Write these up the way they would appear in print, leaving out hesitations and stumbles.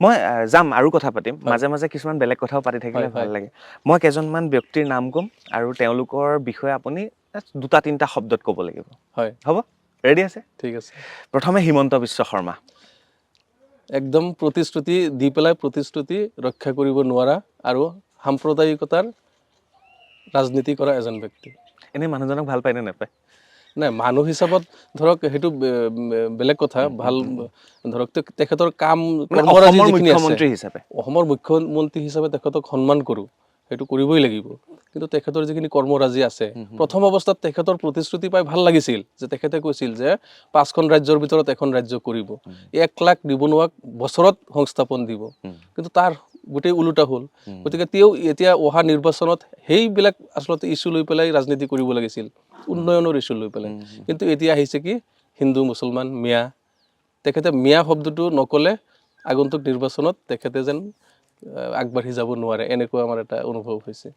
মই যাম আৰু কথা পাতিম মাজে মাজে কিছুমান বেলেগ কথাও পাতি থাকিলে ভাল লাগে মই কেইজনমান ব্যক্তিৰ নাম ক'ম আৰু তেওঁলোকৰ বিষয়ে আপুনি দুটা তিনিটা শব্দত ক'ব লাগিব হয় হ'ব ৰেডি আছে ঠিক আছে প্ৰথমে হিমন্ত বিশ্ব শৰ্মা একদম প্ৰতিশ্ৰুতি দি পেলাই প্ৰতিশ্ৰুতি ৰক্ষা কৰিব নোৱাৰা আৰু সাম্প্ৰদায়িকতাৰ ৰাজনীতি কৰা এজন ব্যক্তি এনে মানুহজনক ভাল পায় নে নাপায় নাই মানুহ হিচাপত ধৰক সেইটো বেলেগ কথা ভাল ধৰক তেখেতৰ কাম কৰ্মৰাজি অসমৰ যিখিনি আছে মুখ্যমন্ত্ৰী হিচাপে অসমৰ মুখ্যমন্ত্ৰী হিচাপে তেখেতক সন্মান কৰোঁ সেইটো কৰিবই লাগিব কিন্তু তেখেতৰ যিখিনি কৰ্মৰাজি আছে প্ৰথম অৱস্থাত তেখেতৰ প্ৰতিশ্ৰুতি পাই ভাল লাগিছিল যে তেখেতে কৈছিল যে 5খন ৰাজ্যৰ ভিতৰত এখন ৰাজ্য কৰিব 1 লাখ নিবনুৱাক বছৰত সংস্থাপন দিব কিন্তু তাৰ গোটেই ওলোটা হ'ল গতিকে তেওঁ এতিয়া অহা নিৰ্বাচনত সেইবিলাক আচলতে ইস্যু লৈ পেলাই ৰাজনীতি কৰিব লাগিছিল উন্নয়নৰ ইস্যু লৈ পেলাই কিন্তু এতিয়া আহিছে কি হিন্দু মুছলমান মিয়া তেখেতে মিয়া শব্দটো নকলে আগন্তুক নিৰ্বাচনত তেখেতে যেন আগবাঢ়ি যাব নোৱাৰে এনেকুৱা আমাৰ এটা অনুভৱ হৈছে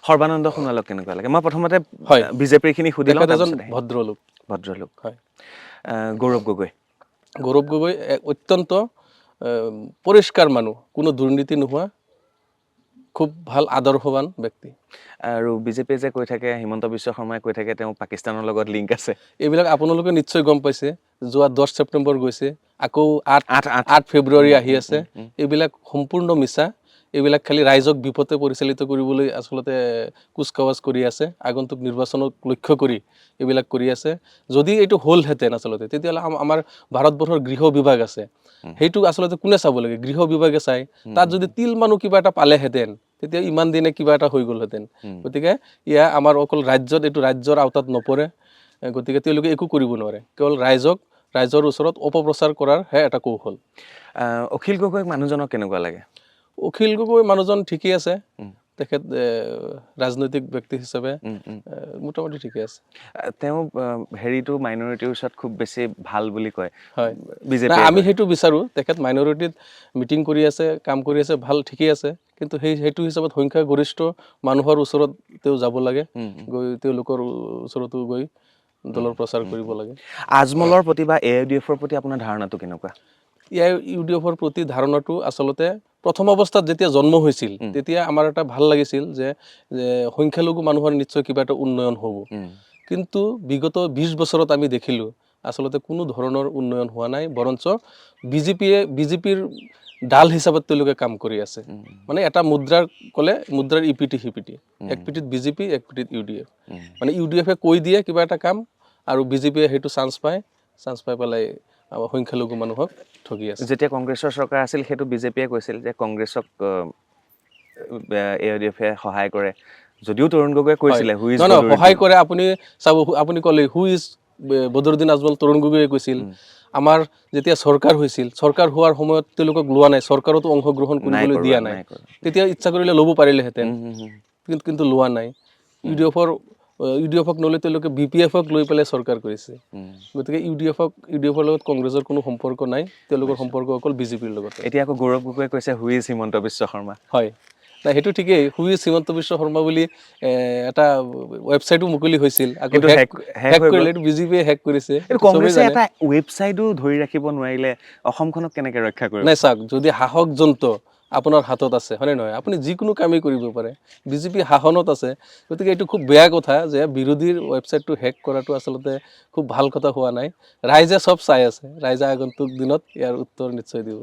সৰ্বানন্দ সোণোৱালক কেনেকুৱা লাগে মই প্ৰথমতে হয় বিজেপিৰ খিনি সুধি লওঁ তেখেত এজন তাৰপিছত ভদ্ৰলোক ভদ্ৰলোক হয় গৌৰৱ গগৈ গৌৰৱ গগৈ অত্যন্ত পৰিষ্কাৰ মানুহ কোনো দুৰ্নীতি নোহোৱা খুব ভাল আদৰ্শৱান ব্যক্তি আৰু বিজেপিয়ে যে কৈ থাকে হিমন্ত বিশ্ব শৰ্মাই কৈ থাকে তেওঁ পাকিস্তানৰ লগত লিংক আছে এইবিলাক আপোনালোকে নিশ্চয় গম পাইছে যোৱা 10 ছেপ্টেম্বৰ গৈছে আকৌ 8 ফেব্ৰুৱাৰী আহি আছে এইবিলাক সম্পূৰ্ণ মিছা এইবিলাক খালি ৰাইজক বিপথে পৰিচালিত কৰিবলৈ আচলতে কুচকাৱাজ কৰি আছে আগন্তুক নিৰ্বাচনক লক্ষ্য কৰি এইবিলাক কৰি আছে যদি এইটো হ'লহেঁতেন আচলতে তেতিয়াহ'লে আমাৰ ভাৰতবৰ্ষৰ গৃহ বিভাগ আছে সেইটো আচলতে কোনে চাব লাগে গৃহ বিভাগে চাই তাত যদি তিল মানুহ কিবা এটা পালেহেঁতেন তেতিয়া ইমান দিনে কিবা এটা হৈ গ'লহেঁতেন গতিকে ইয়া আমাৰ অকল ৰাজ্যত এইটো ৰাজ্যৰ আওতাত নপৰে গতিকে তেওঁলোকে একো কৰিব নোৱাৰে কেৱল ৰাইজৰ ওচৰত অপপ্ৰচাৰ কৰাৰহে এটা কৌশল অখিল গগৈক মানুহজনক কেনেকুৱা লাগে অখিল গগৈ মানুহজন ঠিকেই আছে তেখেত ৰাজনৈতিক ব্যক্তি হিচাপে মোটামুটি ঠিকে আছে তেওঁ হেৰিটো মাইনৰিটিৰ ওচৰত খুব বেছি ভাল বুলি কয় হয় বিজেপি আমি সেইটো বিচাৰোঁ তেখেত মাইনৰিটিত মিটিং কৰি আছে কাম কৰি আছে ভাল ঠিকেই আছে কিন্তু সেইটো হিচাপত সংখ্যাগৰিষ্ঠ মানুহৰ ওচৰত তেওঁ যাব লাগে গৈ তেওঁলোকৰ ওচৰতো গৈ দলৰ প্ৰচাৰ কৰিব লাগে আজমলৰ প্ৰতি বা AIUDFৰ প্ৰতি আপোনাৰ ধাৰণাটো কেনেকুৱা AIUDFৰ প্ৰতি ধাৰণাটো আচলতে প্ৰথম অৱস্থাত যেতিয়া জন্ম হৈছিল তেতিয়া আমাৰ এটা ভাল লাগিছিল যে সংখ্যালঘু মানুহৰ নিশ্চয় কিবা এটা উন্নয়ন হ'ব কিন্তু বিগত 20 বছৰত আমি দেখিলোঁ আচলতে কোনো ধৰণৰ উন্নয়ন হোৱা নাই বৰঞ্চ বিজেপিৰ ডাল হিচাপত তেওঁলোকে কাম কৰি আছে মানে এটা মুদ্ৰাৰ ক'লে মুদ্ৰাৰ ইপিটি সিপিটি এক পিঠিত বিজেপি এক পিঠিত UDF মানে UDFে কৈ দিয়ে কিবা এটা কাম আৰু বিজেপিয়ে সেইটো চান্স পাই পেলাই সংখ্যালঘু মানুহক ঠগি আছে যেতিয়া কংগ্ৰেছৰ চৰকাৰ আছিল সেইটো বিজেপিয়ে কৈছিল যে কংগ্ৰেছক AIUDFে সহায় কৰে যদিও তৰুণ গগৈয়ে কৈছিলে হু ইজ সহায় কৰে আপুনি চাব আপুনি ক'লে হু ইজ বদৰুদ্দিন আজমল তৰুণ গগৈয়ে কৈছিল আমাৰ যেতিয়া চৰকাৰ হৈছিল চৰকাৰ হোৱাৰ সময়ত তেওঁলোকক লোৱা নাই চৰকাৰতো অংশগ্ৰহণ কৰিবলৈ দিয়া নাই তেতিয়া ইচ্ছা কৰিলে ল'ব পাৰিলেহেঁতেন কিন্তু লোৱা নাই UDFক নলৈ তেওঁলোকে BPFক লৈ পেলাই চৰকাৰ কৰিছে গতিকে UDFৰ লগত কংগ্ৰেছৰ কোনো সম্পৰ্ক নাই তেওঁলোকৰ সম্পৰ্ক অকল বিজেপিৰ লগত এতিয়া আকৌ গৌৰৱ গগৈয়ে কৈছে হু ইজ হিমন্ত বিশ্ব শৰ্মা হয় নাই সেইটো ঠিকেই হু ইজ হিমন্ত বিশ্ব শৰ্মা বুলি এটা ৱেবছাইটো মুকলি হৈছিল আকৌ হেক কৰিলে এইটো বিজেপিয়ে হেক কৰিছে কংগ্ৰেছে এটা ৱেবছাইটো ধৰি ৰাখিব নোৱাৰিলে অসমখনক কেনেকৈ ৰক্ষা কৰিব নাই চাওক যদি সাহস যন্ত্ৰ আপোনাৰ হাতত আছে হয়নে নহয় আপুনি যিকোনো কামেই কৰিব পাৰে বিজেপি শাসনত আছে গতিকে এইটো খুব বেয়া কথা যে বিৰোধীৰ ৱেবছাইটটো হেক কৰাটো আচলতে খুব ভাল কথা হোৱা নাই ৰাইজে চব চাই আছে ৰাইজে আগন্তুক দিনত ইয়াৰ উত্তৰ নিশ্চয় দিব